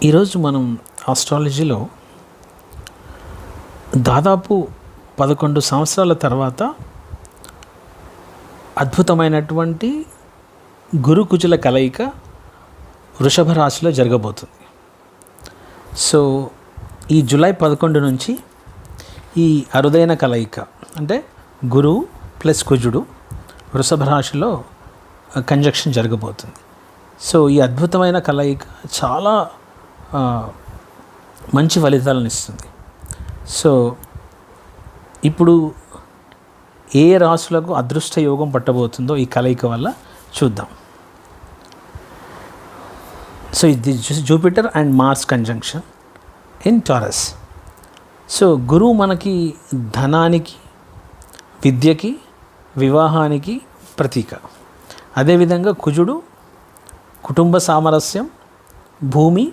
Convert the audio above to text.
ఈరోజు మనం ఆస్ట్రాలజీలో దాదాపు 11 సంవత్సరాల తర్వాత అద్భుతమైనటువంటి గురు కుజుల కలయిక వృషభ రాశిలో జరగబోతుంది. సో ఈ జూలై 11 నుంచి ఈ అరుదైన కలయిక అంటే గురువు ప్లస్ కుజుడు వృషభ రాశిలో కంజక్షన్ జరగబోతుంది. సో ఈ అద్భుతమైన కలయిక చాలా మంచి ఫలితాలను ఇస్తుంది. సో ఇప్పుడు ఏ రాశులకు అదృష్ట యోగం పట్టబోతుందో ఈ కలయిక వల్ల చూద్దాం. సో ఇది Jupiter and Mars conjunction in Taurus. So గురువు మనకి ధనానికి, విద్యకి, వివాహానికి ప్రతీక. అదేవిధంగా కుజుడు కుటుంబ సామరస్యం, భూమి